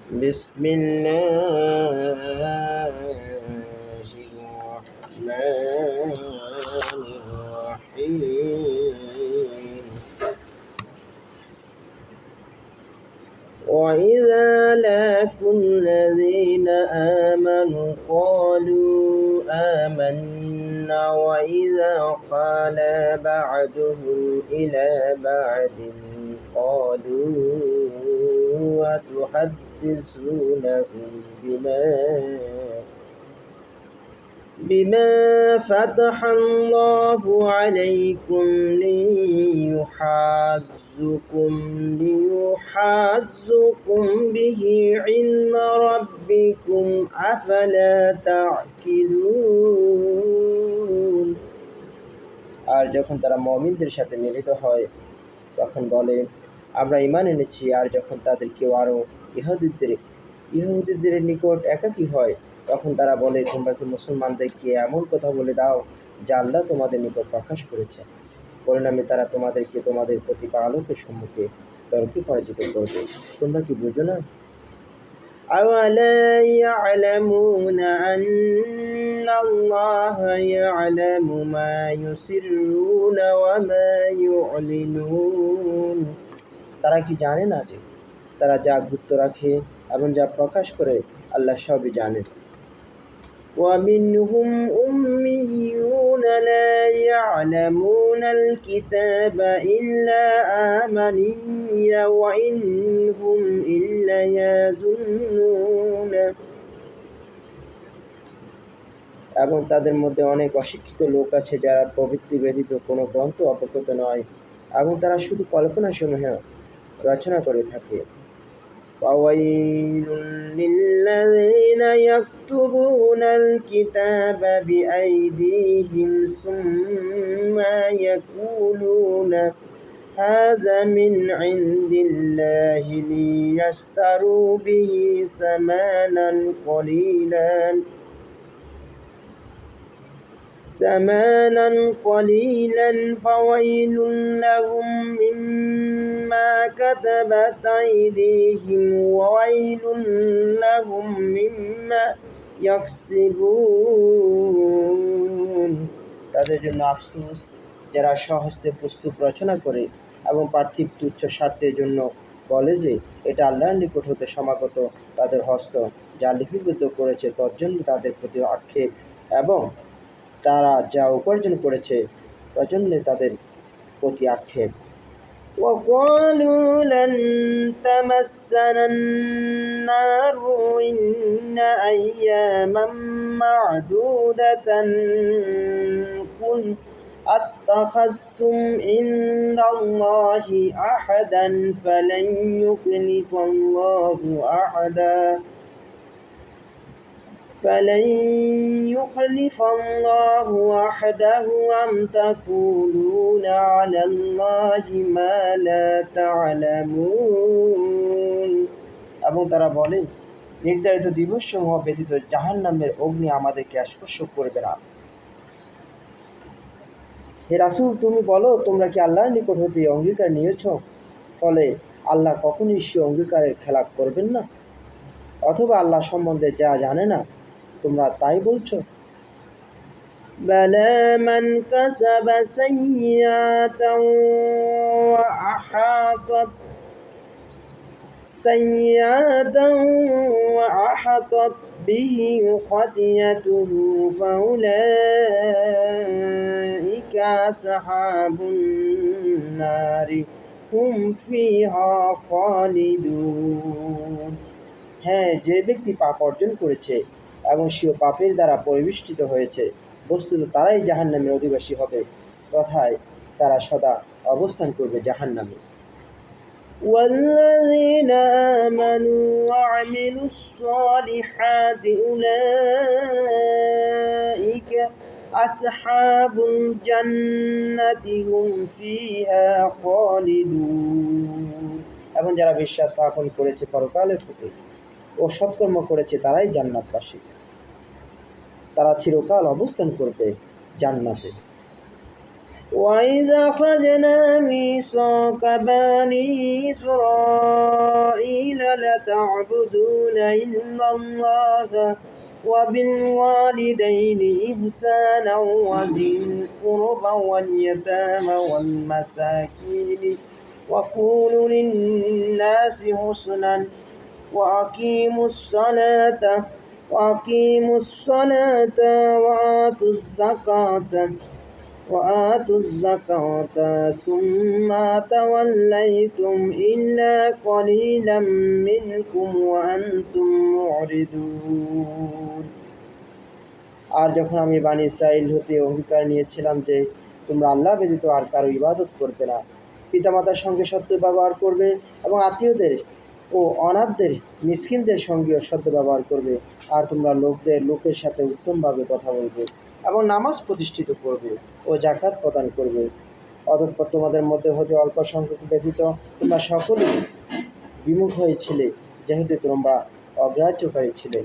بسم الله الرحمن الرحيم وإذا لقوا الذين آمنوا قالوا آمنا وإذا قال بعضهم إلى بعض قالوا وتحدثونهم بما فتح الله عليكم ليحاجوكم به عند ربكم أفلا تعقلون আর যখন তারা মুমিনদের সাথে মিলিত হয় তখন বলে আমরা ঈমান এনেছি। আর যখন তাদের কেউ আরো ইহুদীদের নিকট একাকী হয় তখন তারা বলে তোমরা কি মুসলমানদেরকে এমন কথা বলে দাও যা আল্লাহ তোমাদের নিকট প্রকাশ করেছে, পরিণামে তারা তোমাদেরকে তোমাদের প্রতিপালকের সম্মুখে তর্কে পরাজিত করবে। তোমরা কি বুঝো না? أَوَلَا يَعْلَمُونَ أَنَّ اللَّهَ يَعْلَمُ مَا يُسِرُّونَ وَمَا يُعْلِنُونَ তারা কি জানে না যে তারা যা গুপ্ত রাখে এবং যা প্রকাশ করে আল্লাহ সবই জানেন। وَمِنْهُمْ أُمِّيُّونَ لَا يَعْلَمُونَ الْكِتَابَ إِلَّا آمَانِيَّ وَإِنْ هُمْ إِلَّا يَظُنُّونَ এবং তাদের মধ্যে অনেক অশিক্ষিত লোক আছে যারা প্রবৃত্তি ব্যতীত কোনো গ্রন্থ অবগত নয় এবং তারা শুধু কল্পনাসমূহ রচনা করে থাকে। فَوَيْلٌ لِلَّذِينَ يَكْتُبُونَ الْكِتَابَ بِأَيْدِيهِمْ ثُمَّ يَقُولُونَ هَذَا مِنْ عِنْدِ اللَّهِ لِيَشْتَرُوا بِهِ ثَمَنًا قَلِيلًا فَوَيْلٌ لَهُمْ مِمَّا كَتَبَتْ أَيْدِيهِمْ وَوَيْلٌ لَهُمْ مِمَّا يَكْسِبُونَ তাদের জন্য আফসোস যারা স্বহস্তে পুস্তক রচনা করে এবং পার্থিব তুচ্ছ স্বার্থের জন্য বলে যে এটা আল্লাহর নিকট হতে সমাগত তাদের হস্ত যা লিপিবদ্ধ করেছে তোর জন্য তাদের প্রতি আক্ষেপ এবং তারা যা উপার্জন করেছে তার জন্য তাদের প্রতি আক্ষেপ। وَقَالُوا لَن تَمَسَّنَا النَّارُ إِلَّا أَيَّامًا مَّعْدُودَةً قُلْ أَتَّخَذْتُمْ عِندَ اللَّهِ عَهْدًا فَلَن يُخْلِفَ اللَّهُ عَهْدَهُ أَمْ تَقُولُونَ عَلَى اللَّهِ مَا لَا تَعْلَمُونَ এবং তারা বলে নির্ধারিত দিবসসমূহ ব্যতীত জাহান্নামের অগ্নি আমাদেরকে স্পর্শ করবে না। হে রাসূল, তুমি বলো তোমরা কি আল্লাহর নিকট হতে অঙ্গীকার নিয়েছ, ফলে আল্লাহ কখনই সে অঙ্গীকারের খেলাপ করবেন না? অথবা আল্লাহ সম্বন্ধে যা জানে না তোমরা তাই বলছো? بَلَى مَنْ كَسَبَ سَيِّئَةً وَأَحَاطَتْ بِهِ خَطِيئَتُهُ فَأُولَئِكَ أَصْحَابُ النَّارِ هُمْ فِيهَا خَالِدُونَ হ্যাঁ, যে ব্যক্তি পাপ অর্জন করেছে এবং সে পাপের দ্বারা পরিবেষ্টিত হয়েছে, বস্তুত তারাই জাহান্নামের অধিবাসী হবে, তথায় তারা সদা অবস্থান করবে জাহান্নামে। وَالَّذِينَ آمَنُوا وَعَمِلُوا الصَّالِحَاتِ أُولَئِكَ أَصْحَابُ الْجَنَّةِ هُمْ فِيهَا خَالِدُونَ এবং যারা বিশ্বাস স্থাপন করেছে পরকালের প্রতি ও সৎকর্ম করেছে তারাই জান্নাতবাসী, তারা চিরকাল অবস্থান করবে জান্নাতে। وإذا أخذنا ميثاق بني إسرائيل لتعبدون إلا الله وبالوالدين إحسانا وذي القربى واليتامى والمساكين وقولوا للناس حسنا وأقيموا الصلاة وآتوا الزكاة ثم توليتم إلا قليلا منكم وأنتم معرضون। আর যখন আমি বানী ইসরাইল হতে অঙ্গীকার নিয়েছিলাম যে তোমরা আল্লাহ ব্যতীত আর কারো ইবাদত করবে না, পিতামাতার সঙ্গে সত্য ব্যবহার করবে এবং আত্মীয়দের ও অনাথদের মিসকিনদের সঙ্গেও সত্য ব্যবহার করবে, আর তোমরা লোকের সাথে উত্তমভাবে কথা বলবে এবং নামাজ প্রতিষ্ঠিত করবে ও জাকাত প্রদান করবে। অতঃপর তোমাদের মধ্যে হতে অল্প সংখ্যক ব্যতীত তোমরা সকলেই বিমুখ হয়েছিলে, যেহেতু তোমরা অগ্রাহ্যকারী ছিলে।